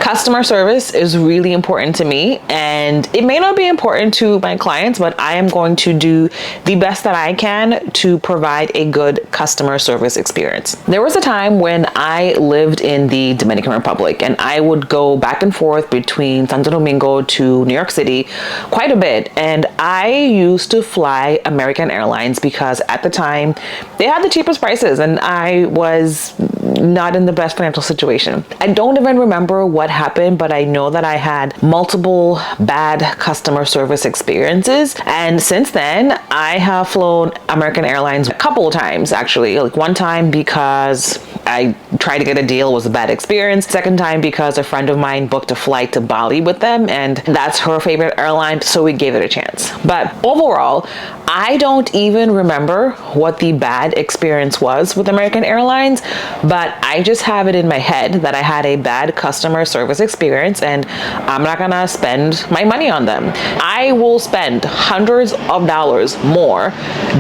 Customer service is really important to me, and it may not be important to my clients, but I am going to do the best that I can to provide a good customer service experience. There was a time when I lived in the Dominican Republic, and I would go back and forth between Santo Domingo to New York City quite a bit, and I used to fly American Airlines because at the time they had the cheapest prices and I was not in the best financial situation. I don't even remember what happened, but I know that I had multiple bad customer service experiences, and since then I have flown American Airlines a couple of times, actually. Like one time because I tried to get a deal, it was a bad experience. Second time because a friend of mine booked a flight to Bali with them, and that's her favorite airline, so we gave it a chance. But overall, I don't even remember what the bad experience was with American Airlines, but I just have it in my head that I had a bad customer service experience and I'm not gonna spend my money on them. I will spend hundreds of dollars more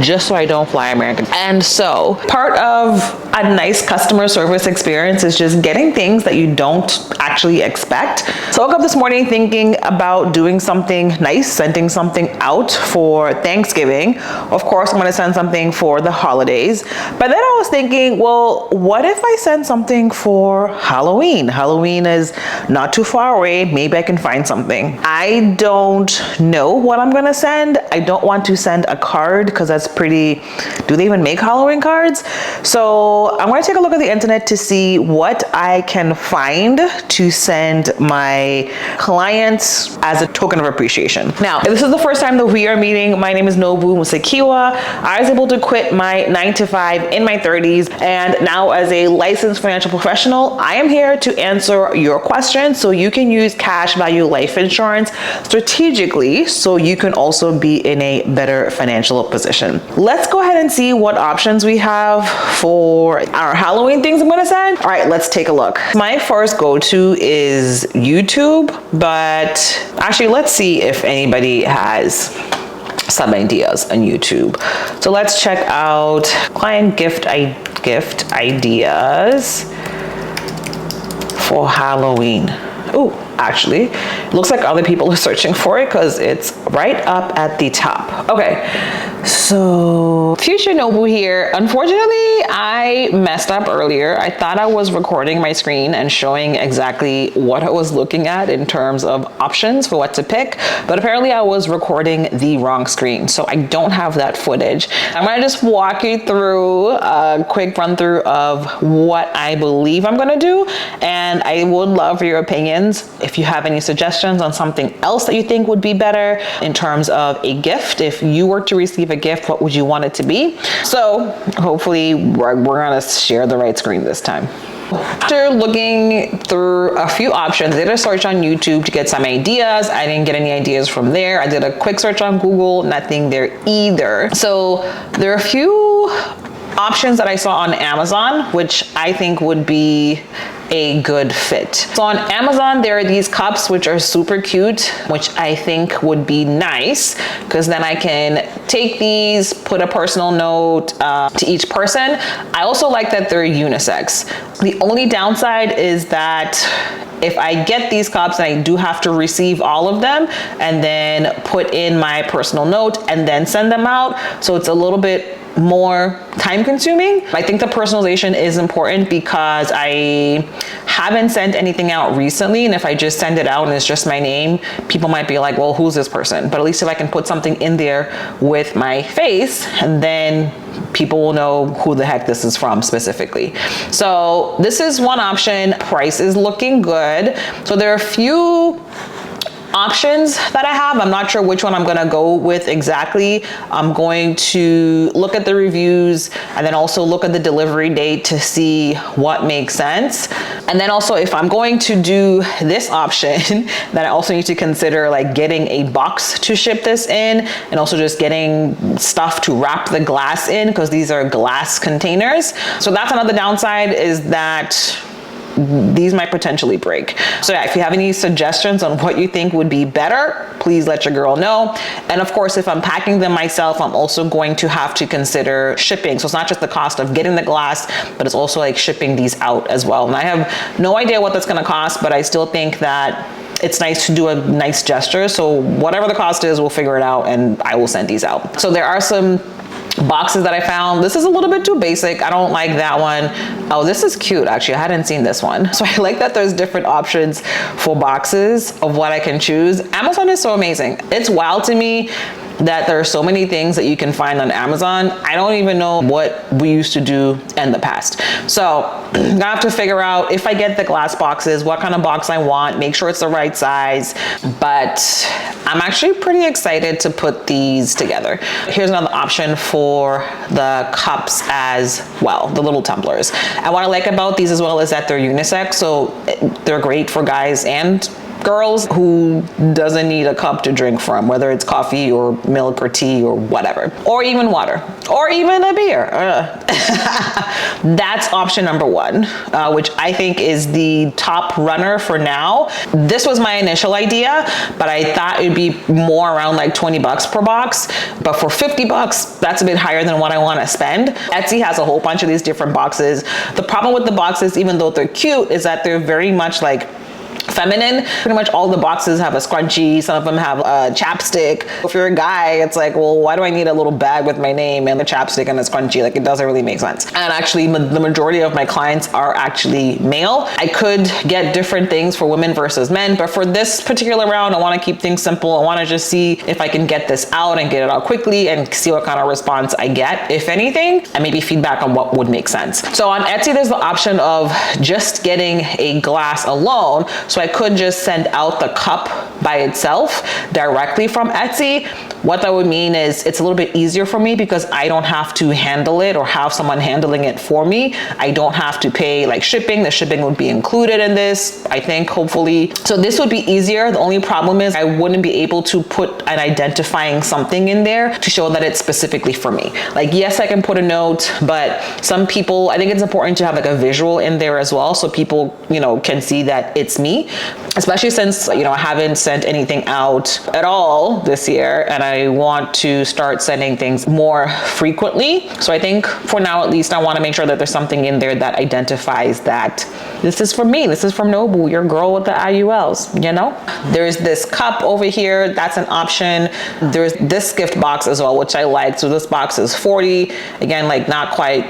just so I don't fly American. And so part of a nice customer service experience is just getting things that you don't actually expect. So I woke up this morning thinking about doing something nice, sending something out for Thanksgiving. Of course, I'm gonna send something for the holidays. But then I was thinking, well, what if I send something for Halloween? Halloween is not too far away. Maybe I can find something. I don't know what I'm gonna send. I don't want to send a card because that's pretty, do they even make Halloween cards? So I'm gonna take a look at the internet to see what I can find to send my clients as a token of appreciation. Now, if this is the first time that we are meeting, my name is Nobu Musekiwa. I was able to quit my 9-to-5 in my 30s, and now as a licensed financial professional, I am here to answer your questions so you can use cash value life insurance strategically so you can also be in a better financial position. Let's go ahead and see what options we have for our Halloween things I'm gonna send. All right, let's take a look. My first go-to is YouTube, but actually let's see if anybody has some ideas on YouTube. So let's check out client gift ideas for Halloween. Oh, actually, looks like other people are searching for it because it's right up at the top. Okay, so future Nobu here. Unfortunately, I messed up earlier. I thought I was recording my screen and showing exactly what I was looking at in terms of options for what to pick, but apparently I was recording the wrong screen, so I don't have that footage. I'm gonna just walk you through a quick run through of what I believe I'm gonna do, and I would love your opinions. If you have any suggestions on something else that you think would be better in terms of a gift, if you were to receive a gift, what would you want it to be? So hopefully we're gonna share the right screen this time. After looking through a few options, I did a search on YouTube to get some ideas. I didn't get any ideas from there. I did a quick search on Google, nothing there either. So there are a few options that I saw on Amazon, which I think would be a good fit. So on Amazon, there are these cups which are super cute, which I think would be nice because then I can take these, put a personal note to each person. I also like that they're unisex. The only downside is that if I get these cups and I do have to receive all of them and then put in my personal note and then send them out, so it's a little bit more time consuming. I think the personalization is important because I haven't sent anything out recently, and if I just send it out and it's just my name, people might be like, well, who's this person? But at least if I can put something in there with my face, and then people will know who the heck this is from specifically. So this is one option. Price is looking good. So there are a few options that I have. I'm not sure which one I'm gonna go with exactly. I'm going to look at the reviews and then also look at the delivery date to see what makes sense. And then also if I'm going to do this option, then I also need to consider like getting a box to ship this in and also just getting stuff to wrap the glass in because these are glass containers. So that's another downside, is that these might potentially break. So yeah, if you have any suggestions on what you think would be better, please let your girl know. And of course, if I'm packing them myself, I'm also going to have to consider shipping. So it's not just the cost of getting the glass, but it's also like shipping these out as well. And I have no idea what that's gonna cost, but I still think that it's nice to do a nice gesture. So whatever the cost is, we'll figure it out and I will send these out. So there are some boxes that I found. This is a little bit too basic. I don't like that one. Oh, this is cute. Actually, I hadn't seen this one. So I like that there's different options for boxes of what I can choose. Amazon is so amazing. It's wild to me that there are so many things that you can find on Amazon. I don't even know what we used to do in the past. So I'm gonna have to figure out, if I get the glass boxes, what kind of box I want, make sure it's the right size. But I'm actually pretty excited to put these together. Here's another option for the cups as well, the little tumblers. And what I like about these as well is that they're unisex, so they're great for guys and girls who doesn't need a cup to drink from, whether it's coffee or milk or tea or whatever, or even water, or even a beer. That's option number one, which I think is the top runner for now. This was my initial idea, but I thought it'd be more around like 20 bucks per box. But for 50 bucks, that's a bit higher than what I want to spend. Etsy has a whole bunch of these different boxes. The problem with the boxes, even though they're cute, is that they're very much like feminine. Pretty much all the boxes have a scrunchie. Some of them have a chapstick. If you're a guy, it's like, well, why do I need a little bag with my name and a chapstick and a scrunchie? Like, it doesn't really make sense. And actually, the majority of my clients are actually male. I could get different things for women versus men, but for this particular round, I want to keep things simple. I want to just see if I can get this out and get it out quickly and see what kind of response I get, if anything, and maybe feedback on what would make sense. So on Etsy, there's the option of just getting a glass alone. So I could just send out the cup by itself directly from Etsy. What that would mean is it's a little bit easier for me because I don't have to handle it or have someone handling it for me. I don't have to pay like shipping. The shipping would be included in this, I think, hopefully. So this would be easier. The only problem is I wouldn't be able to put an identifying something in there to show that it's specifically for me. Like, yes, I can put a note, but some people, I think it's important to have like a visual in there as well, so people, you know, can see that it's me, especially since, you know, I haven't sent anything out at all this year and I want to start sending things more frequently. So I think for now, at least, I want to make sure that there's something in there that identifies that this is for me. This is from Nobu, your girl with the IULs, you know? There's this cup over here. That's an option. There's this gift box as well, which I like. So this box is 40. Again, like not quite,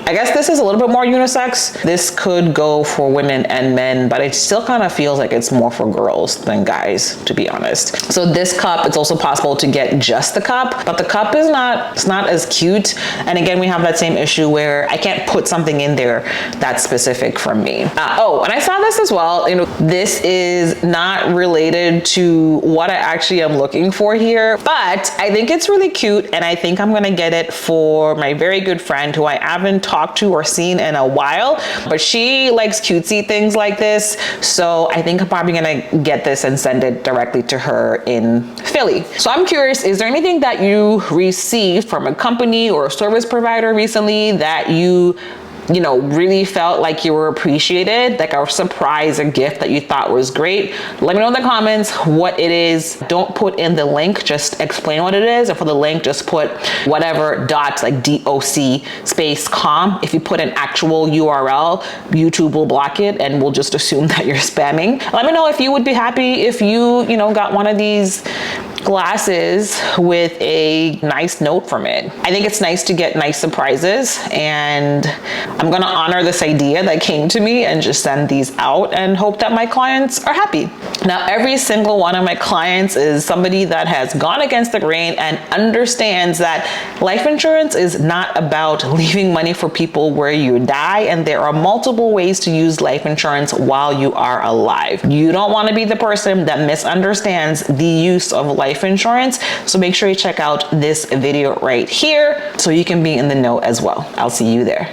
I guess this is a little bit more unisex. This could go for women and men, but it still kind of feels like it's more for girls than guys, to be honest. So this cup, it's also possible to get just the cup, but the cup is it's not as cute. And again, we have that same issue where I can't put something in there that's specific for me. Oh, and I saw this as well. You know, this is not related to what I actually am looking for here, but I think it's really cute. And I think I'm gonna get it for my very good friend who I haven't talked to or seen in a while, but she likes cutesy things like this. So I think I'm probably gonna get this and send it directly to her in Philly. So I'm curious, is there anything that you received from a company or a service provider recently that you know, really felt like you were appreciated, like a surprise or gift that you thought was great? Let me know in the comments what it is. Don't put in the link, just explain what it is. And for the link, just put whatever dot, like DOC space com. If you put an actual URL, YouTube will block it and we'll just assume that you're spamming. Let me know if you would be happy if you know, got one of these glasses with a nice note from it. I think it's nice to get nice surprises, and I'm gonna honor this idea that came to me and just send these out and hope that my clients are happy. Now, every single one of my clients is somebody that has gone against the grain and understands that life insurance is not about leaving money for people where you die, and there are multiple ways to use life insurance while you are alive. You don't want to be the person that misunderstands the use of life insurance, so make sure you check out this video right here so you can be in the know as well. I'll see you there.